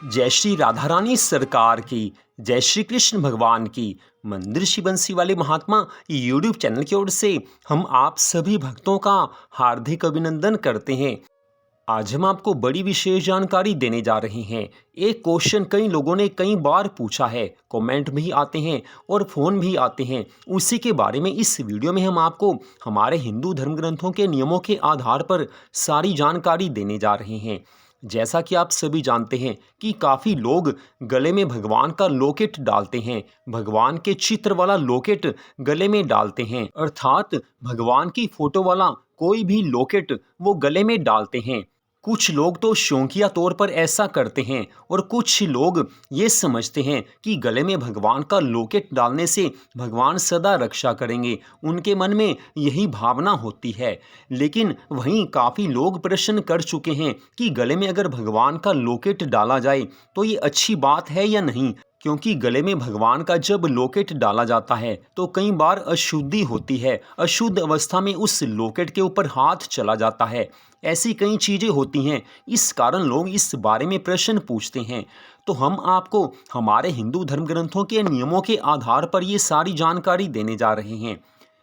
जय श्री राधा रानी सरकार की, जय श्री कृष्ण भगवान की। मंदिर श्री बंसी वाले महात्मा यूट्यूब चैनल की ओर से हम आप सभी भक्तों का हार्दिक अभिनंदन करते हैं। आज हम आपको बड़ी विशेष जानकारी देने जा रहे हैं। एक क्वेश्चन कई लोगों ने कई बार पूछा है, कमेंट भी आते हैं और फ़ोन भी आते हैं। उसी के बारे में इस वीडियो में हम आपको हमारे हिंदू धर्म ग्रंथों के नियमों के आधार पर सारी जानकारी देने जा रहे हैं। जैसा कि आप सभी जानते हैं कि काफ़ी लोग गले में भगवान का लॉकेट डालते हैं, भगवान के चित्र वाला लॉकेट गले में डालते हैं, अर्थात भगवान की फोटो वाला कोई भी लॉकेट वो गले में डालते हैं। कुछ लोग तो शौकिया तौर पर ऐसा करते हैं और कुछ लोग ये समझते हैं कि गले में भगवान का लॉकेट डालने से भगवान सदा रक्षा करेंगे। उनके मन में यही भावना होती है। लेकिन वहीं काफ़ी लोग प्रश्न कर चुके हैं कि गले में अगर भगवान का लॉकेट डाला जाए तो ये अच्छी बात है या नहीं, क्योंकि गले में भगवान का जब लॉकेट डाला जाता है तो कई बार अशुद्धि होती है। अशुद्ध अवस्था में उस लॉकेट के ऊपर हाथ चला जाता है। ऐसी कई चीज़ें होती हैं, इस कारण लोग इस बारे में प्रश्न पूछते हैं। तो हम आपको हमारे हिंदू धर्म ग्रंथों के नियमों के आधार पर ये सारी जानकारी देने जा रहे हैं।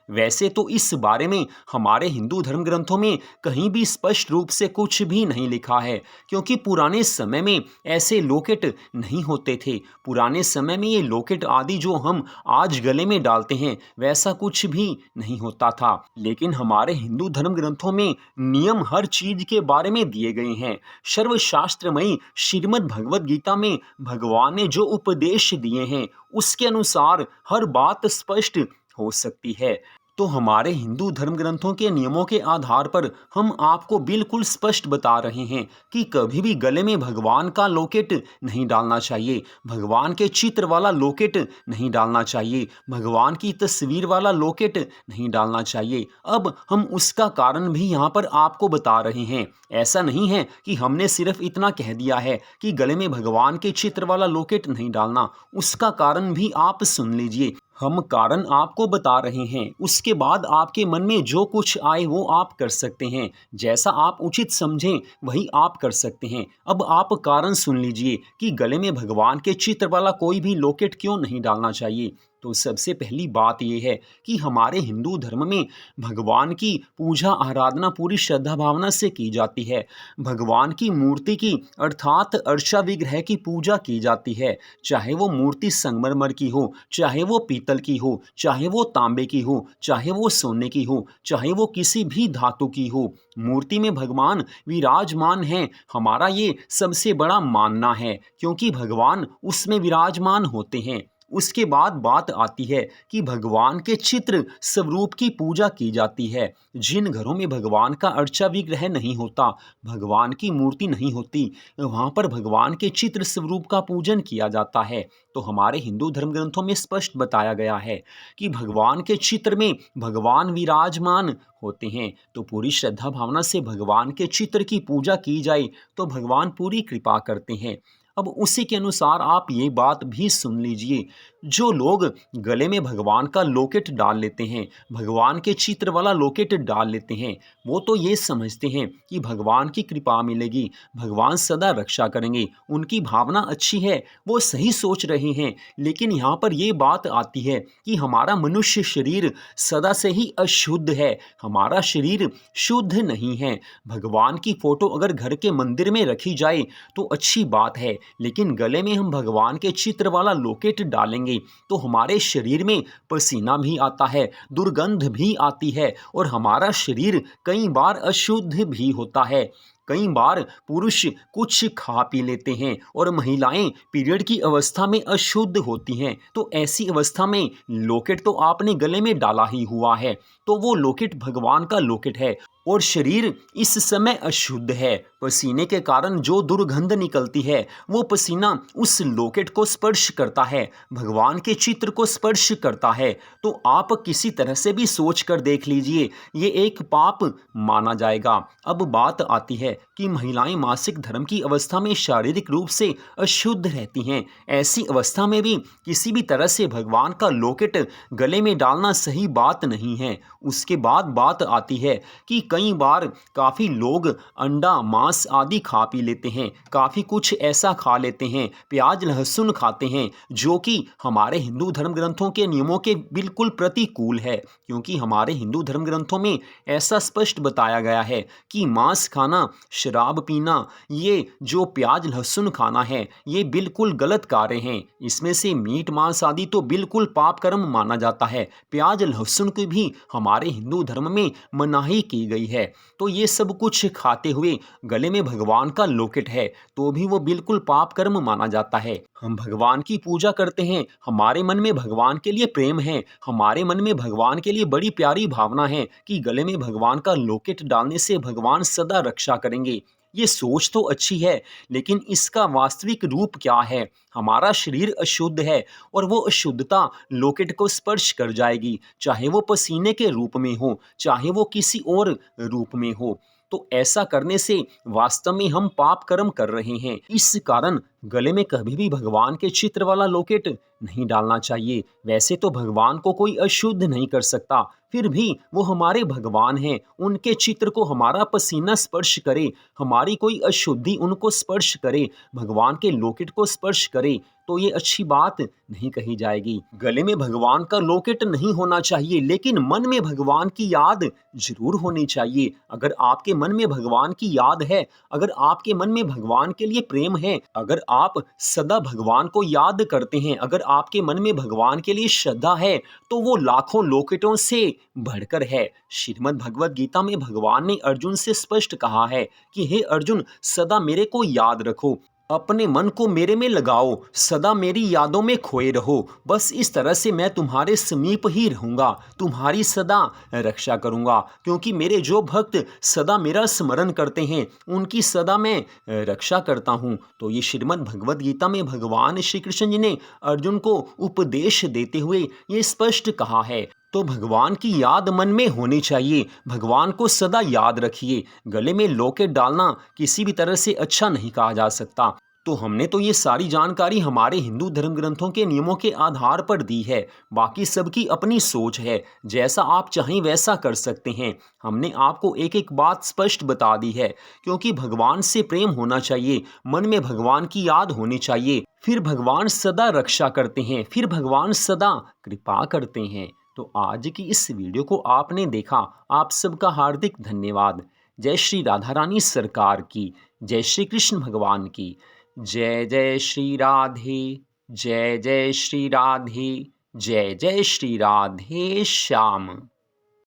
वैसे तो इस बारे में हमारे हिंदू धर्म ग्रंथों में कहीं भी स्पष्ट रूप से कुछ भी नहीं लिखा है, क्योंकि पुराने समय में ऐसे लॉकेट नहीं होते थे। पुराने समय में ये लॉकेट आदि जो हम आज गले में डालते हैं वैसा कुछ भी नहीं होता था। लेकिन हमारे हिंदू धर्म ग्रंथों में नियम हर चीज के बारे में दिए गए हैं। सर्वशास्त्रमयी श्रीमद् भगवद गीता में भगवान ने जो उपदेश दिए हैं उसके अनुसार हर बात स्पष्ट हो सकती है। तो हमारे हिंदू धर्म ग्रंथों के नियमों के आधार पर हम आपको बिल्कुल स्पष्ट बता रहे हैं कि कभी भी गले में भगवान का लॉकेट नहीं डालना चाहिए, भगवान के चित्र वाला लॉकेट नहीं डालना चाहिए, भगवान की तस्वीर वाला लॉकेट नहीं डालना चाहिए। अब हम उसका कारण भी यहाँ पर आपको बता रहे हैं। ऐसा नहीं है कि हमने सिर्फ इतना कह दिया है कि गले में भगवान के चित्र वाला लॉकेट नहीं डालना, उसका कारण भी आप सुन लीजिए। हम कारण आपको बता रहे हैं, उसके बाद आपके मन में जो कुछ आए वो आप कर सकते हैं। जैसा आप उचित समझें वही आप कर सकते हैं। अब आप कारण सुन लीजिए कि गले में भगवान के चित्र वाला कोई भी लॉकेट क्यों नहीं डालना चाहिए। तो सबसे पहली बात यह है कि हमारे हिंदू धर्म में भगवान की पूजा आराधना पूरी श्रद्धा भावना से की जाती है। भगवान की मूर्ति की अर्थात अर्चा विग्रह की पूजा की जाती है। चाहे वो मूर्ति संगमरमर की हो, चाहे वो पीतल की हो, चाहे वो तांबे की हो, चाहे वो सोने की हो, चाहे वो किसी भी धातु की हो, मूर्ति में भगवान विराजमान हैं। हमारा ये सबसे बड़ा मानना है, क्योंकि भगवान उसमें विराजमान होते हैं। उसके बाद बात आती है कि भगवान के चित्र स्वरूप की पूजा की जाती है। जिन घरों में भगवान का अर्चा विग्रह नहीं होता, भगवान की मूर्ति नहीं होती, वहाँ पर भगवान के चित्र स्वरूप का पूजन किया जाता है। तो हमारे हिंदू धर्म ग्रंथों में स्पष्ट बताया गया है कि भगवान के चित्र में भगवान विराजमान होते हैं। तो पूरी श्रद्धा भावना से भगवान के चित्र की पूजा की जाए तो भगवान पूरी कृपा करते हैं। अब उसी के अनुसार आप ये बात भी सुन लीजिए, जो लोग गले में भगवान का लॉकेट डाल लेते हैं, भगवान के चित्र वाला लॉकेट डाल लेते हैं, वो तो ये समझते हैं कि भगवान की कृपा मिलेगी, भगवान सदा रक्षा करेंगे, उनकी भावना अच्छी है, वो सही सोच रहे हैं। लेकिन यहाँ पर ये बात आती है कि हमारा मनुष्य शरीर सदा से ही अशुद्ध है, हमारा शरीर शुद्ध नहीं है। भगवान की फोटो अगर घर के मंदिर में रखी जाए तो अच्छी बात है, लेकिन गले में हम भगवान के चित्र वाला लॉकेट डालेंगे तो हमारे शरीर में पसीना भी आता है, दुर्गंध भी आती है और हमारा शरीर कई बार अशुद्ध भी होता है। कई बार पुरुष कुछ खा पी लेते हैं और महिलाएं पीरियड की अवस्था में अशुद्ध होती हैं। तो ऐसी अवस्था में लॉकेट तो आपने गले में डाला ही हुआ है, तो वो लॉकेट भगवान का लॉकेट है और शरीर इस समय अशुद्ध है। पसीने के कारण जो दुर्गंध निकलती है वो पसीना उस लॉकेट को स्पर्श करता है, भगवान के चित्र को स्पर्श करता है। तो आप किसी तरह से भी सोच कर देख लीजिए, ये एक पाप माना जाएगा। अब बात आती है कि महिलाएं मासिक धर्म की अवस्था में शारीरिक रूप से अशुद्ध रहती हैं। ऐसी अवस्था में भी किसी भी तरह से भगवान का लॉकेट गले में डालना सही बात नहीं है। उसके बाद बात आती है कि कई बार काफ़ी लोग अंडा मांस आदि खा पी लेते हैं, काफ़ी कुछ ऐसा खा लेते हैं, प्याज लहसुन खाते हैं, जो कि हमारे हिंदू धर्म ग्रंथों के नियमों के बिल्कुल प्रतिकूल है। क्योंकि हमारे हिंदू धर्म ग्रंथों में ऐसा स्पष्ट बताया गया है कि मांस खाना, शराब पीना, ये जो प्याज लहसुन खाना है, ये बिल्कुल गलत कार्य हैं। इसमें से मीट मांस आदि तो बिल्कुल पाप कर्म माना जाता है। प्याज लहसुन की भी हमारे हिंदू धर्म में मनाही की गई है। तो ये सब कुछ खाते हुए गले में भगवान का लॉकेट है तो भी वो बिल्कुल पाप कर्म माना जाता है। हम भगवान की पूजा करते हैं, हमारे मन में भगवान के लिए प्रेम है, हमारे मन में भगवान के लिए बड़ी प्यारी भावना है कि गले में भगवान का लॉकेट डालने से भगवान सदा रक्षा करेंगे। ये सोच तो अच्छी है, लेकिन इसका वास्तविक रूप क्या है? हमारा शरीर अशुद्ध है और वो अशुद्धता लॉकेट को स्पर्श कर जाएगी, चाहे वो पसीने के रूप में हो, चाहे वो किसी और रूप में हो। तो ऐसा करने से वास्तव में हम पाप कर्म कर रहे हैं। इस कारण गले में कभी भी भगवान के चित्र वाला लॉकेट नहीं डालना चाहिए। वैसे तो भगवान को कोई अशुद्ध नहीं कर सकता, फिर भी वो हमारे भगवान हैं। उनके चित्र को हमारा पसीना स्पर्श करे, हमारी कोई अशुद्धि उनको स्पर्श करे, भगवान के लॉकेट को स्पर्श करे, तो ये अच्छी बात नहीं कही जाएगी। गले में भगवान का लॉकेट नहीं होना चाहिए, लेकिन मन में भगवान की याद जरूर होनी चाहिए। अगर आपके मन में भगवान की याद है, अगर आपके मन में भगवान के लिए प्रेम है, अगर आप सदा भगवान को याद करते हैं, अगर आपके मन में भगवान के लिए श्रद्धा है, तो वो लाखों लॉकेटों से बढ़कर है। श्रीमद् भगवद गीता में भगवान ने अर्जुन से स्पष्ट कहा है कि हे अर्जुन, सदा मेरे को याद रखो, अपने मन को मेरे में लगाओ, सदा मेरी यादों में खोए रहो। बस इस तरह से मैं तुम्हारे समीप ही रहूँगा, तुम्हारी सदा रक्षा करूँगा। क्योंकि मेरे जो भक्त सदा मेरा स्मरण करते हैं, उनकी सदा मैं रक्षा करता हूँ। तो ये श्रीमद् भगवद गीता में भगवान श्री कृष्ण जी ने अर्जुन को उपदेश देते हुए ये स्पष्ट कहा है। तो भगवान की याद मन में होनी चाहिए, भगवान को सदा याद रखिए। गले में लॉकेट डालना किसी भी तरह से अच्छा नहीं कहा जा सकता। तो हमने तो ये सारी जानकारी हमारे हिंदू धर्म ग्रंथों के नियमों के आधार पर दी है, बाकी सबकी अपनी सोच है, जैसा आप चाहें वैसा कर सकते हैं। हमने आपको एक एक बात स्पष्ट बता दी है, क्योंकि भगवान से प्रेम होना चाहिए, मन में भगवान की याद होनी चाहिए, फिर भगवान सदा रक्षा करते हैं, फिर भगवान सदा कृपा करते हैं। तो आज की इस वीडियो को आपने देखा, आप सबका हार्दिक धन्यवाद। जय श्री राधा रानी सरकार की, जय श्री कृष्ण भगवान की, जय जय श्री राधे, जय जय श्री राधे, जय जय श्री राधे श्याम।